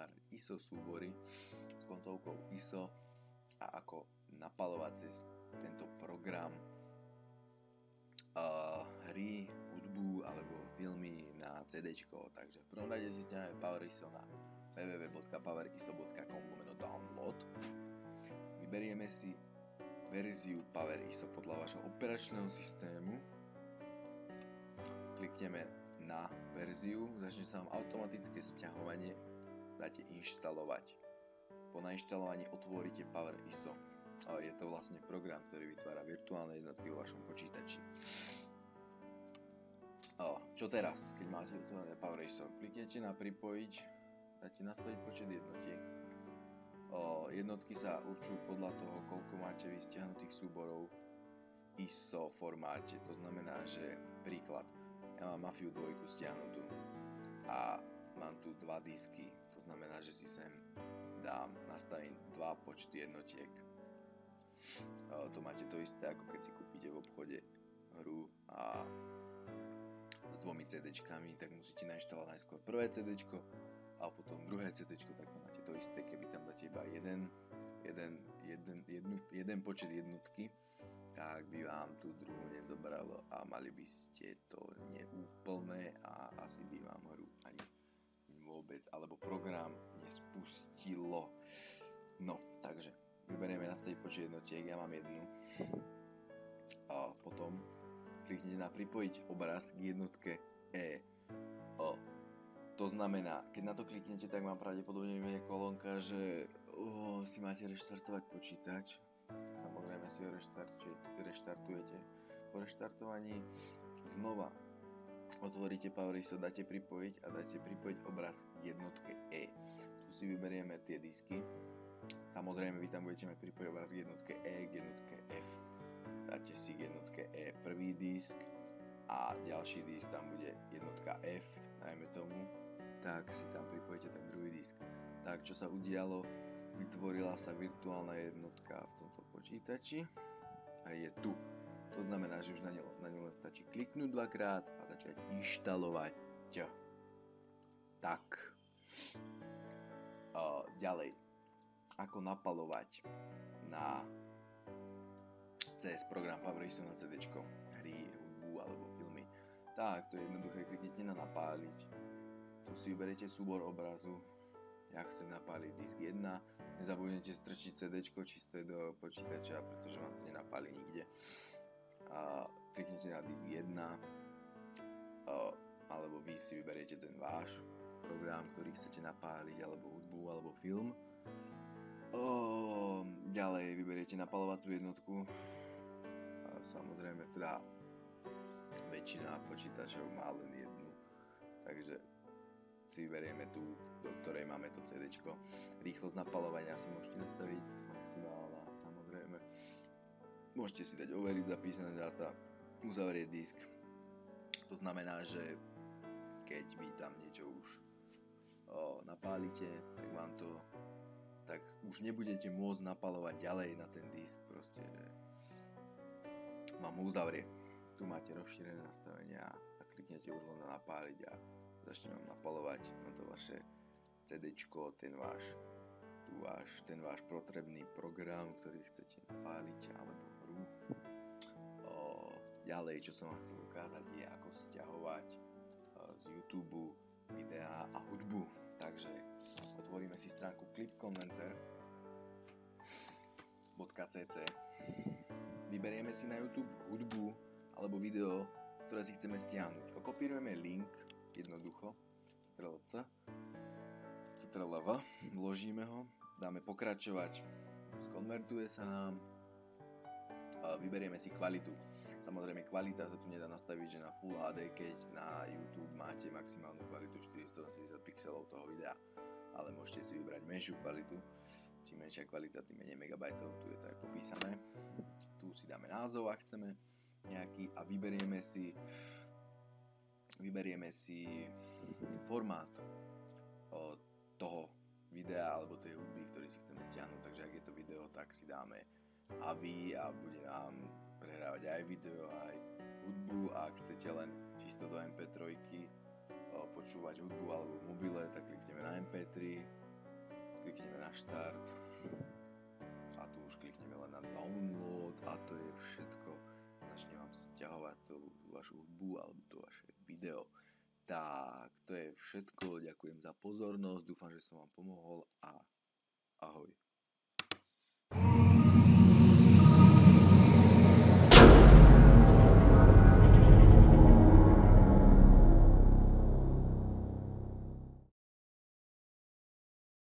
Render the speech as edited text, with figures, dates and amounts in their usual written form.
Power ISO súbory s koncovkou ISO a ako napalovať cez tento program hry, hudbu alebo filmy na CDčko. Takže v prvom rade si stiahneme Power ISO na www.poweriso.com/download. Vyberieme si verziu Power ISO podľa vašho operačného systému. Klikneme na verziu, začne sa vám automatické sťahovanie, dáte inštalovať. Po nainštalovaní otvoríte Power ISO. Je to vlastne program, ktorý vytvára virtuálne jednotky vo vašom počítači. Čo teraz, keď máte otvorené Power ISO? Kliknete na pripojiť, dáte nastaviť počet jednotiek. Jednotky sa určujú podľa toho, koľko máte vystiahnutých súborov v ISO formáte. To znamená, že príklad, ja mám Mafiu 2 stiahnutú a mám tu 2 disky. To znamená, že si sem nastavím 2 počty jednotiek. To máte to isté, ako keď si kúpite v obchode hru a s 2 CDčkami, tak musíte nainštalovať najskôr prvé CDčko a potom druhé CDčko, tak to máte to isté. Keby tam dáte iba jeden počet jednotky, tak by vám tú druhú nezobralo a mali by ste to neúplné a asi by vám hru ani vôbec, alebo program nespustilo. No, takže vyberieme nastaviť počet jednotiek, ja mám jednu. A potom kliknete na pripojiť obraz k jednotke E. To znamená, keď na to kliknete, tak vám pravdepodobne vyjde kolónka, že si máte reštartovať počítač. Samozrejme si ho reštartujete. Po reštartovaní znova otvoríte Power ISO, dáte pripojiť a dáte pripojiť obraz k jednotke E. Tu si vyberieme tie disky. Samozrejme, vy tam budete mať pripojiť obraz k jednotke E, k jednotke F. Dáte si k jednotke E prvý disk a ďalší disk tam bude jednotka F, dajme tomu. Tak si tam pripojíte ten druhý disk. Tak, čo sa udialo? Vytvorila sa virtuálna jednotka v tomto počítači a je tu. To znamená, že už na ňu len stačí kliknúť dvakrát a začať inštalovať. Tak. Ďalej. Ako napalovať cez program Power ISO na CDčko hry, hudbu alebo filmy. Tak, to je jednoduché, kliknete na napáliť. Tu si vyberiete súbor obrazu. Ja chcem napáliť disk 1. Nezabudnite strčiť CDčko čisté do počítača, pretože vám to nenapáli nikde. A kliknete na disk 1. Alebo vy si vyberiete ten váš program, ktorý chcete napáliť, alebo hudbu, alebo film. Ďalej vyberiete napalovacú jednotku. A samozrejme, teda väčšina počítačov má len jednu. Takže si vyberieme tú, do ktorej máme to CDčko. Rýchlosť napalovania si môžete nastaviť maximálna, samozrejme. Môžete si dať overiť zapísané dáta, uzavrieť disk. To znamená, že keď vy tam niečo už napálite, tak už nebudete môcť napalovať ďalej na ten disk, proste vám ho uzavrie. Tu máte rozšírené nastavenia a kliknete už len na napáliť a začne vám napalovať na to vaše CDčko, ten váš potrebný program, ktorý chcete napáliť, alebo hru. Ďalej, čo som vám chcel ukázať, je ako stiahovať z YouTube videá a hudbu. Takže otvoríme si stránku clipconverter.cc. Vyberieme si na YouTube hudbu alebo video, ktoré si chceme stiahnuť. Okopírujeme link jednoducho, Ctrl+V, vložíme ho, dáme pokračovať, skonvertuje sa nám, vyberieme si kvalitu. Samozrejme, kvalita sa tu nedá nastaviť, že na Full HD, keď na YouTube máte maximálnu kvalitu 480 pixelov toho videa, ale môžete si vybrať menšiu kvalitu. Čím menšia kvalita, tým menej megabajtov, tu je to aj popísané. Tu si dáme názov, ak chceme nejaký, a vyberieme si formát toho videa alebo tej hudby, ktorý si chceme stiahnuť. Takže ak je to video, tak si dáme AVI a bude nám prehrávať aj video, aj hudbu. A ak chcete len čisto do MP3 počúvať hudbu alebo v mobile, tak klikneme na MP3 klikneme na štart a tu už klikneme len na download a to je všetko. Začne vám stiahovať tú vašu hudbu alebo to vaše video. Tak, to je všetko. Ďakujem za pozornosť. Dúfam, že som vám pomohol a ahoj.